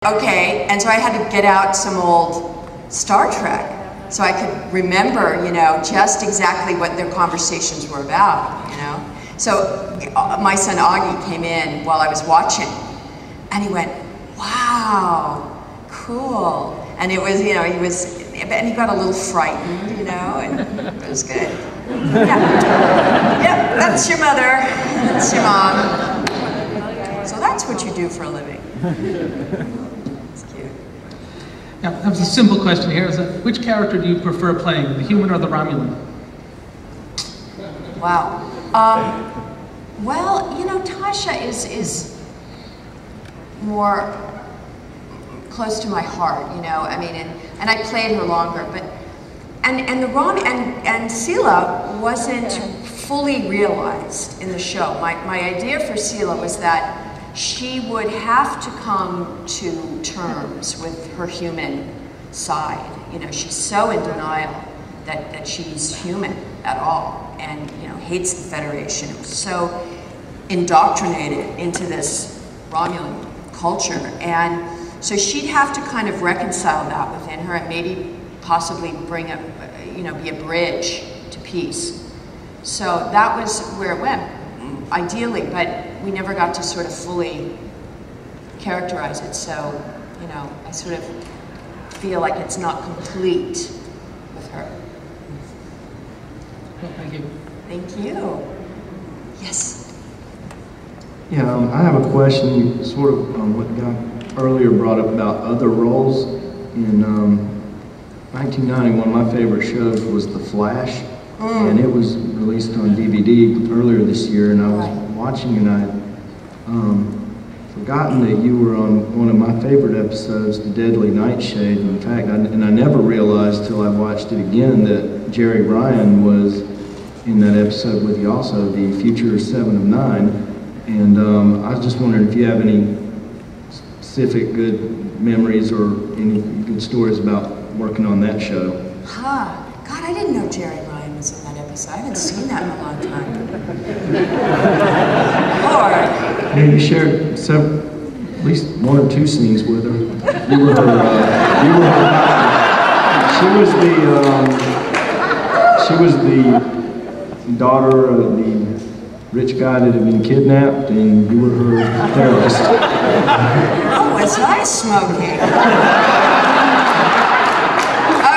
Okay, and so I had to get out some old Star Trek so I could remember, you know, just exactly what their conversations were about, you know. So my son Augie came in while I was watching, and he went, "Wow, cool." And it was, you know, and he got a little frightened, you know, and it was good. Yeah, yep, that's your mother, that's your mom. So that's what you do for a living. It's cute. Now, that was a simple question here. Is that, which character do you prefer playing, the human or the Romulan? Wow. Well, you know, Tasha is more close to my heart, you know. I mean, and I played her longer, but and Sela wasn't fully realized in the show. My idea for Sela was that she would have to come to terms with her human side. You know, she's so in denial that she's human at all, and you know, hates the Federation. It was so indoctrinated into this Romulan culture, and so she'd have to kind of reconcile that within her, and maybe possibly bring a, you know, be a bridge to peace. So that was where it went, ideally, but we never got to sort of fully characterize it. So, you know, I sort of feel like it's not complete with her. Well, thank you. Thank you. Yes. Yeah, I have a question. You sort of what got earlier brought up about other roles. In 1990, one of my favorite shows was The Flash, and it was released on DVD earlier this year. And I was watching, and I forgotten that you were on one of my favorite episodes, The Deadly Nightshade. In fact, I never realized till I watched it again that Jerry Ryan was in that episode with you also, the Future 7 of 9. And I was just wondering if you have any specific good memories or any good stories about working on that show. Huh. God, I didn't know Jerry Ryan was in that episode. I haven't seen that in a long time. Lord. Yeah, you shared at least one or two scenes with her. You were she was the daughter of the rich guy that had been kidnapped, and you were her therapist. Oh, was I smoking?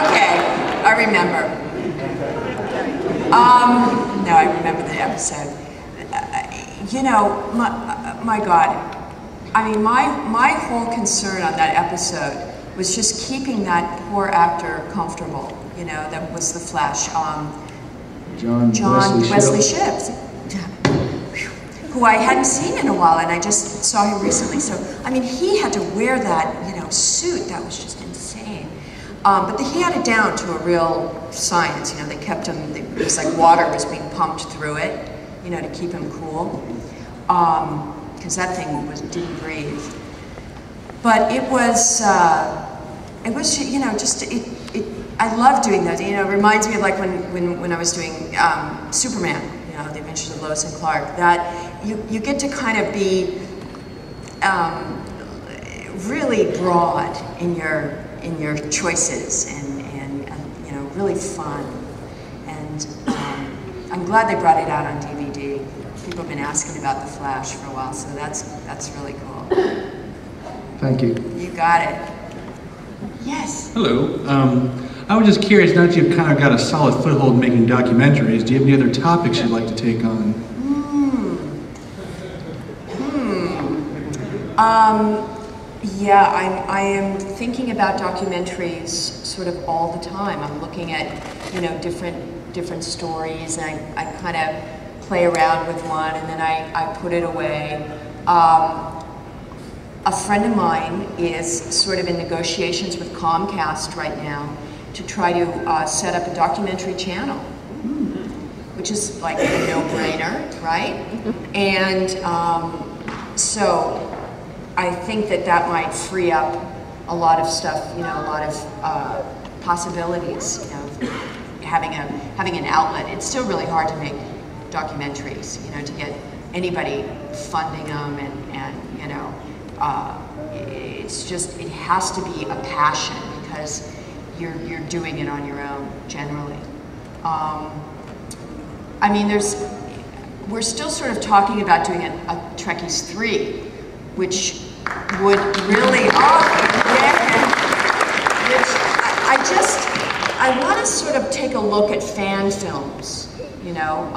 Okay, I remember. No, I remember the episode. You know, my God. I mean, my whole concern on that episode was just keeping that poor actor comfortable. You know, that was the Flash. John Wesley Shipp, who I hadn't seen in a while, and I just saw him recently. So, I mean, he had to wear that, you know, suit. That was just insane. But he had it down to a real science. You know, they kept him. It was like water was being pumped through it, you know, to keep him cool. Because that thing didn't breathe. But it was, you know, just I love doing those. You know, it reminds me of like when I was doing Superman. You know, the Adventures of Lois and Clark. That you get to kind of be really broad in your choices and you know, really fun. And I'm glad they brought it out on DVD. People have been asking about The Flash for a while, so that's really cool. Thank you. You got it. Yes. Hello. I was just curious, now that you've kind of got a solid foothold making documentaries, do you have any other topics you'd like to take on? Yeah, I am thinking about documentaries sort of all the time. I'm looking at, you know, different stories, and I kind of play around with one, and then I put it away. A friend of mine is sort of in negotiations with Comcast right now to try to set up a documentary channel, which is like a no-brainer, right? And so I think that might free up a lot of stuff, you know, a lot of possibilities, you know, having an outlet. It's still really hard to make documentaries, you know, to get anybody funding them, and you know, it's just, it has to be a passion because you're doing it on your own, generally. I mean, we're still sort of talking about doing a Trekkies 3, which would really, which I want to sort of take a look at fan films, you know.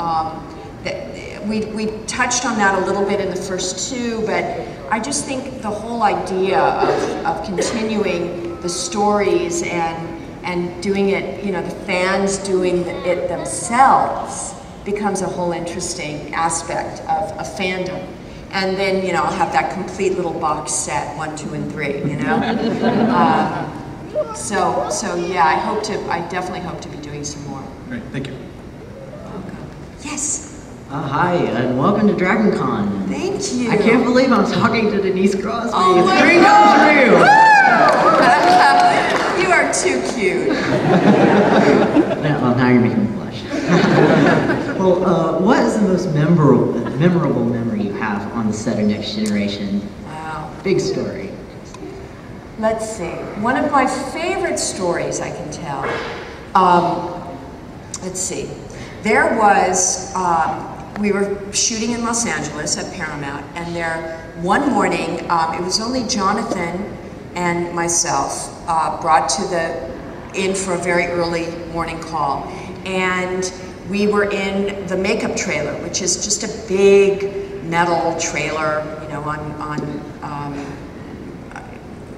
We touched on that a little bit in the first two, but I just think the whole idea of continuing the stories and doing it, you know, the fans doing it themselves becomes a whole interesting aspect of fandom. And then, you know, I'll have that complete little box set, 1, 2, and 3, you know? So yeah, I definitely hope to be doing some more. Great, thank you. Welcome. Yes? Hi, and welcome to Dragoncon. Thank you. I can't believe I'm talking to Denise Crosby. Oh my Dream God. come true! You are too cute. Now you're making me blush. Well, what is the most memorable memory you have on the set of Next Generation? Wow. Big story. Let's see. One of my favorite stories I can tell. Let's see. There was, we were shooting in Los Angeles at Paramount, and one morning, it was only Jonathan and myself brought in for a very early morning call. And we were in the makeup trailer, which is just a big metal trailer, you know, on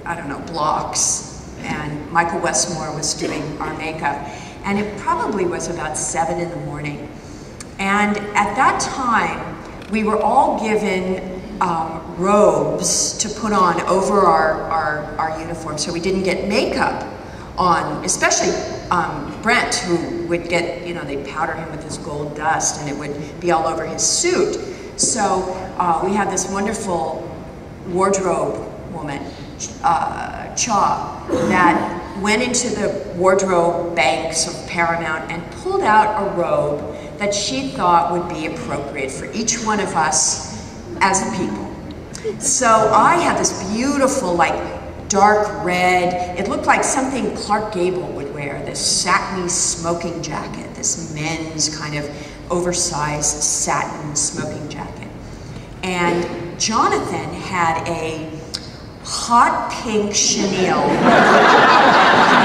I don't know, blocks. And Michael Westmore was doing our makeup. And it probably was about 7 in the morning. And at that time, we were all given robes to put on over our uniform, so we didn't get makeup on, especially Brent, who would get, you know, they'd powder him with this gold dust and it would be all over his suit. So we had this wonderful wardrobe woman, Cha, that went into the wardrobe banks of Paramount and pulled out a robe that she thought would be appropriate for each one of us as a people. So I had this beautiful, like, dark red, it looked like something Clark Gable would wear, this satiny smoking jacket, this men's kind of oversized satin smoking jacket. And Jonathan had a hot pink chenille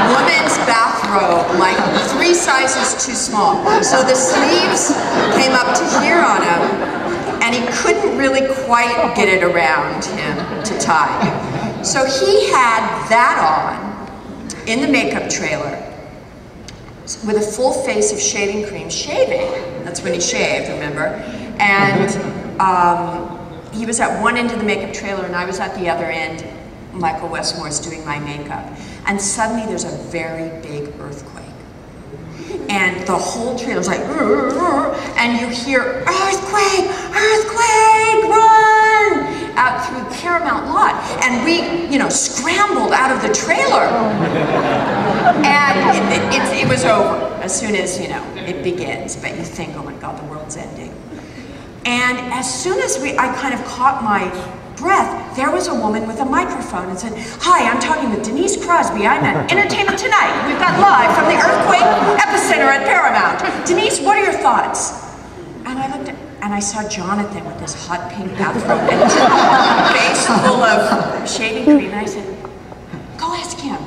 woman's bathrobe, like 3 sizes too small. So the sleeves came up to here on him, and he couldn't really quite get it around him to tie. So he had that on in the makeup trailer with a full face of shaving cream, shaving. That's when he shaved, remember? And he was at one end of the makeup trailer and I was at the other end. Michael Westmore's doing my makeup. And suddenly there's a very big earthquake. And the whole trailer's like, and you hear, earthquake, earthquake, run! Out through Paramount lot. And we, you know, scrambled out of the trailer. And it was over as soon as, you know, it begins. But you think, oh my God, the world's ending. And as soon as I kind of caught my breath, there was a woman with a microphone and said, "Hi, I'm talking with Denise Crosby. I'm at Entertainment Tonight. We've got live from the earthquake epicenter at Paramount. Denise, what are your thoughts?" And I looked at, and I saw Jonathan with this hot pink bathrobe and his face full of shaving cream, and I said, "Go ask him."